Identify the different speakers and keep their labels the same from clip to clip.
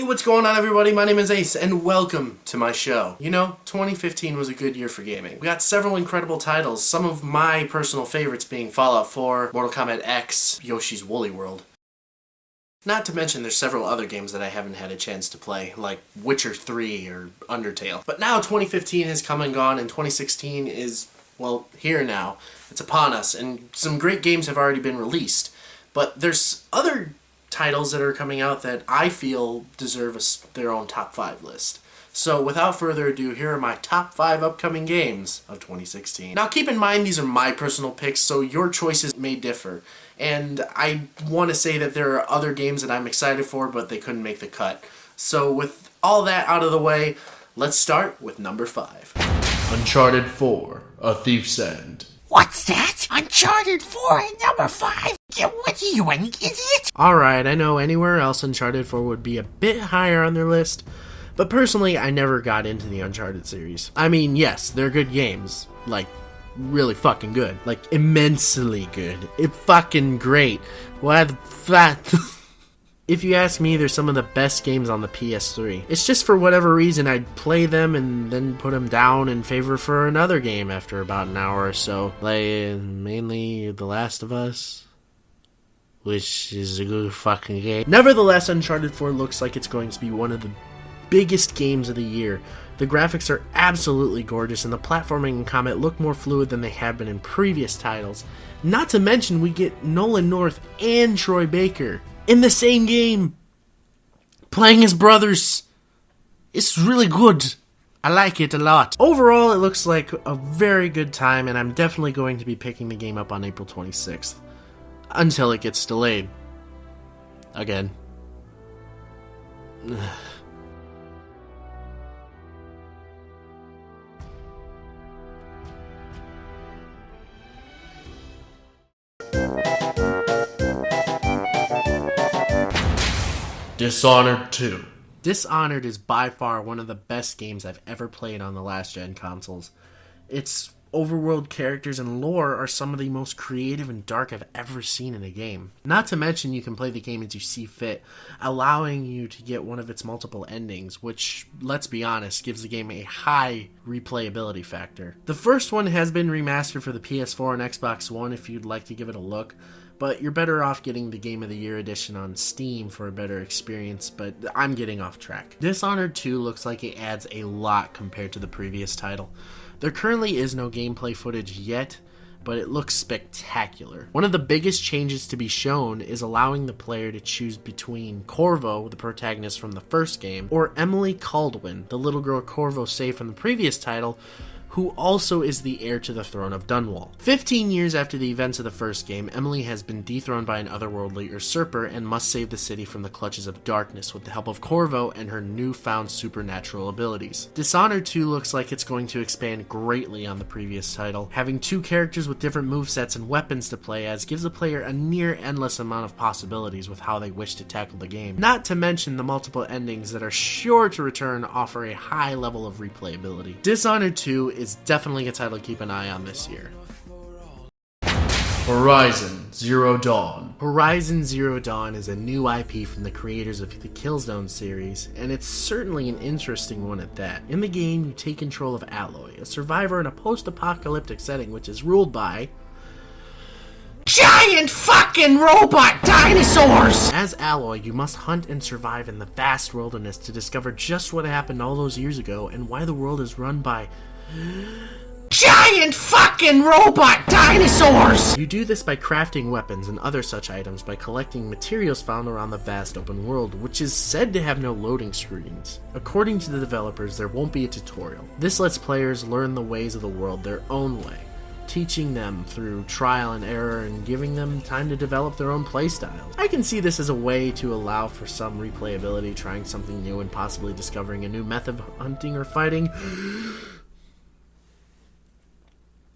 Speaker 1: what's going on, everybody? My name is Ace, and welcome to my show. You know, 2015 was a good year for gaming. We got several incredible titles, some of my personal favorites being Fallout 4, Mortal Kombat X, Yoshi's Woolly World. Not to mention there's several other games that I haven't had a chance to play, like Witcher 3 or Undertale. But now 2015 has come and gone, and 2016 is, well, here now. It's upon us, and some great games have already been released. But there's other titles that are coming out that I feel deserve their own top 5 list. So without further ado, here are my top 5 upcoming games of 2016. Now keep in mind these are my personal picks, so your choices may differ. And I want to say that there are other games that I'm excited for, but they couldn't make the cut. So with all that out of the way, let's start with number 5. Uncharted 4, A Thief's End.
Speaker 2: What's that? Uncharted 4 at number 5? What are you, an idiot?
Speaker 1: Alright, I know anywhere else Uncharted 4 would be a bit higher on their list, but personally I never got into the Uncharted series. I mean, yes, they're good games. Like, really fucking good. Like, immensely good. It's fucking great. What the If you ask me, they're some of the best games on the PS3. It's just for whatever reason I'd play them and then put them down in favor for another game after about an hour or so. Like, mainly The Last of Us, which is a good fucking game. Nevertheless, Uncharted 4 looks like it's going to be one of the biggest games of the year. The graphics are absolutely gorgeous, and the platforming and combat look more fluid than they have been in previous titles. Not to mention, we get Nolan North and Troy Baker in the same game, playing as brothers. It's really good. I like it a lot. Overall, it looks like a very good time, and I'm definitely going to be picking the game up on April 26th. Until it gets delayed. Again. Dishonored 2. Dishonored is by far one of the best games I've ever played on the last-gen consoles. Its overworld characters and lore are some of the most creative and dark I've ever seen in a game. Not to mention you can play the game as you see fit, allowing you to get one of its multiple endings, which, let's be honest, gives the game a high replayability factor. The first one has been remastered for the PS4 and Xbox One if you'd like to give it a look, but you're better off getting the Game of the Year edition on Steam for a better experience, but I'm getting off track. Dishonored 2 looks like it adds a lot compared to the previous title. There currently is no gameplay footage yet, but it looks spectacular. One of the biggest changes to be shown is allowing the player to choose between Corvo, the protagonist from the first game, or Emily Kaldwin, the little girl Corvo saved from the previous title, who also is the heir to the throne of Dunwall. 15 years after the events of the first game, Emily has been dethroned by an otherworldly usurper and must save the city from the clutches of darkness with the help of Corvo and her newfound supernatural abilities. Dishonored 2 looks like it's going to expand greatly on the previous title. Having 2 characters with different movesets and weapons to play as gives the player a near endless amount of possibilities with how they wish to tackle the game. Not to mention the multiple endings that are sure to return offer a high level of replayability. Dishonored 2 is definitely a title to keep an eye on this year. Horizon Zero Dawn. Horizon Zero Dawn is a new IP from the creators of the Killzone series, and it's certainly an interesting one at that. In the game, you take control of Aloy, a survivor in a post-apocalyptic setting which is ruled by giant fucking robot dinosaurs! As Aloy, you must hunt and survive in the vast wilderness to discover just what happened all those years ago and why the world is run by giant fucking robot dinosaurs! You do this by crafting weapons and other such items by collecting materials found around the vast open world, which is said to have no loading screens. According to the developers, there won't be a tutorial. This lets players learn the ways of the world their own way, teaching them through trial and error and giving them time to develop their own playstyles. I can see this as a way to allow for some replayability, trying something new and possibly discovering a new method of hunting or fighting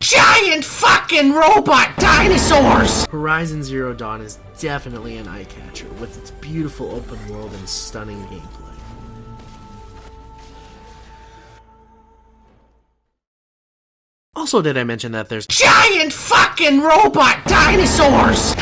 Speaker 1: giant fucking robot dinosaurs! Horizon Zero Dawn is definitely an eye-catcher with its beautiful open world and stunning gameplay. Also, did I mention that there's giant fucking robot dinosaurs?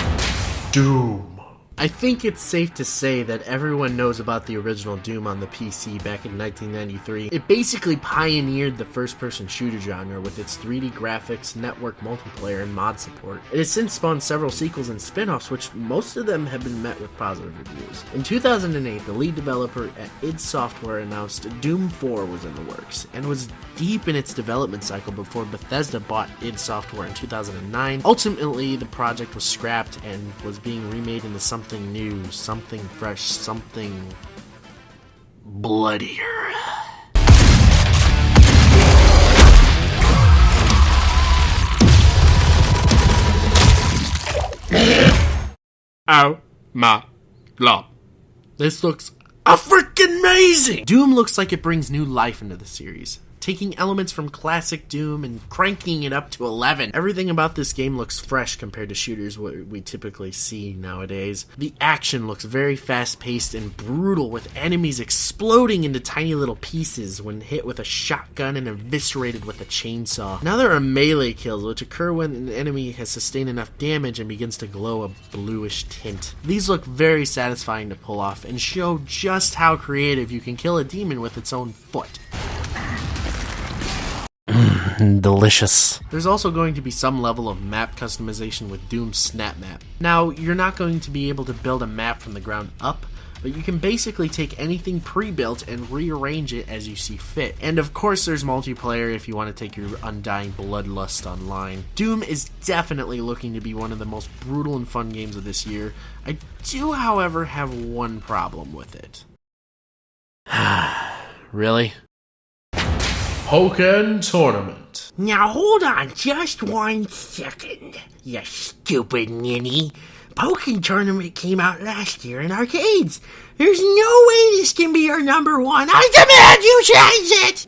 Speaker 1: Doom. I think it's safe to say that everyone knows about the original Doom on the PC back in 1993. It basically pioneered the first-person shooter genre with its 3D graphics, network multiplayer, and mod support. It has since spawned several sequels and spin-offs, which most of them have been met with positive reviews. In 2008, the lead developer at id Software announced Doom 4 was in the works, and was deep in its development cycle before Bethesda bought id Software in 2009. Ultimately, the project was scrapped and was being remade into something new, something fresh, something bloodier. Oh my god. This looks freaking amazing! Doom looks like it brings new life into the series, taking elements from classic Doom and cranking it up to 11. Everything about this game looks fresh compared to shooters we typically see nowadays. The action looks very fast-paced and brutal, with enemies exploding into tiny little pieces when hit with a shotgun and eviscerated with a chainsaw. Now there are melee kills, which occur when an enemy has sustained enough damage and begins to glow a bluish tint. These look very satisfying to pull off and show just how creative you can kill a demon with its own foot. Delicious. There's also going to be some level of map customization with Doom's Snap Map. Now, you're not going to be able to build a map from the ground up, but you can basically take anything pre-built and rearrange it as you see fit. And of course there's multiplayer if you want to take your undying bloodlust online. Doom is definitely looking to be one of the most brutal and fun games of this year. I do, however, have one problem with it. Really? Pokken Tournament.
Speaker 2: Now hold on just 1 second, you stupid ninny. Pokken Tournament came out last year in arcades. There's no way this can be your number 1. I demand you change it!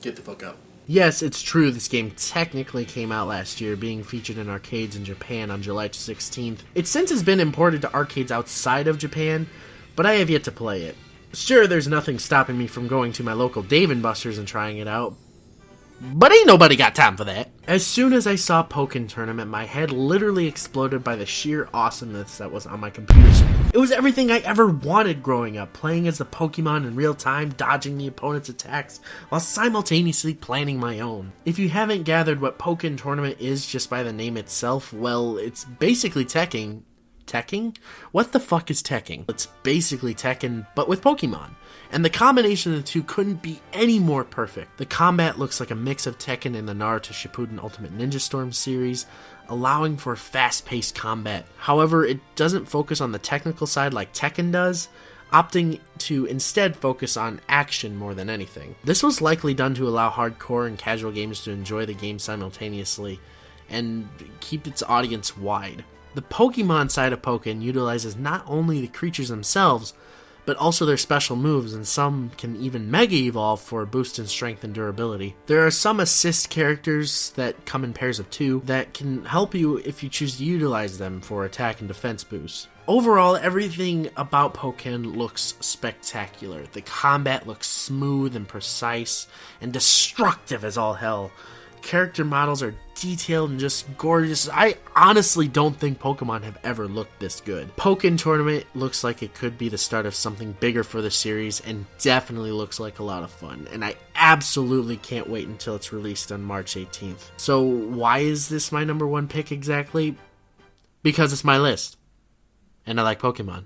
Speaker 1: Get the fuck out. Yes, it's true this game technically came out last year, being featured in arcades in Japan on July 16th. It since has been imported to arcades outside of Japan, but I have yet to play it. Sure, there's nothing stopping me from going to my local Dave & Buster's and trying it out, but ain't nobody got time for that. As soon as I saw Pokken Tournament, my head literally exploded by the sheer awesomeness that was on my computer screen. It was everything I ever wanted growing up, playing as the Pokemon in real time, dodging the opponent's attacks, while simultaneously planning my own. If you haven't gathered what Pokken Tournament is just by the name itself, well, it's basically Tekken. Tekken? What the fuck is Tekken? It's basically Tekken, but with Pokemon. And the combination of the two couldn't be any more perfect. The combat looks like a mix of Tekken and the Naruto Shippuden Ultimate Ninja Storm series, allowing for fast-paced combat. However, it doesn't focus on the technical side like Tekken does, opting to instead focus on action more than anything. This was likely done to allow hardcore and casual gamers to enjoy the game simultaneously, and keep its audience wide. The Pokemon side of Pokken utilizes not only the creatures themselves, but also their special moves, and some can even Mega Evolve for a boost in strength and durability. There are some assist characters that come in pairs of 2 that can help you if you choose to utilize them for attack and defense boosts. Overall, everything about Pokken looks spectacular. The combat looks smooth and precise, and destructive as all hell. Character models are detailed and just gorgeous. I honestly don't think Pokemon have ever looked this good. Pokken Tournament looks like it could be the start of something bigger for the series, and definitely looks like a lot of fun. And I absolutely can't wait until it's released on March 18th. So why is this my number 1 pick exactly? Because it's my list. And I like Pokemon.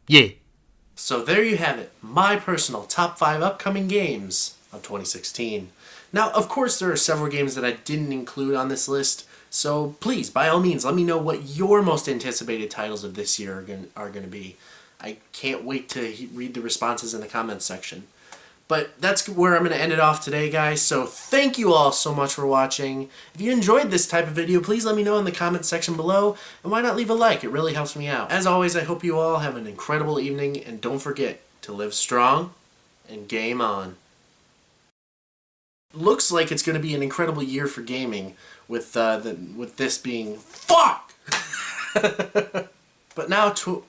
Speaker 1: Yeah. So there you have it. My personal top 5 upcoming games of 2016. Now, of course, there are several games that I didn't include on this list, so please, by all means, let me know what your most anticipated titles of this year are going to be. I can't wait to read the responses in the comments section. But that's where I'm going to end it off today, guys, so thank you all so much for watching. If you enjoyed this type of video, please let me know in the comments section below, and why not leave a like? It really helps me out. As always, I hope you all have an incredible evening, and don't forget to live strong and game on. Looks like it's going to be an incredible year for gaming, with this being fuck. But now to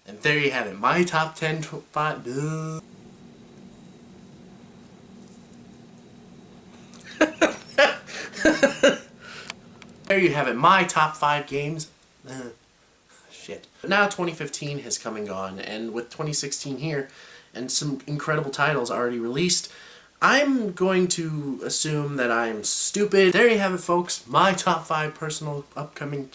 Speaker 1: and there you you have it. My top 10, 5... There you have it. My top 5 games. Shit. Now 2015 has come and gone, and with 2016 here, and some incredible titles already released, I'm going to assume that I'm stupid. There you have it, folks. My top 5 personal upcoming...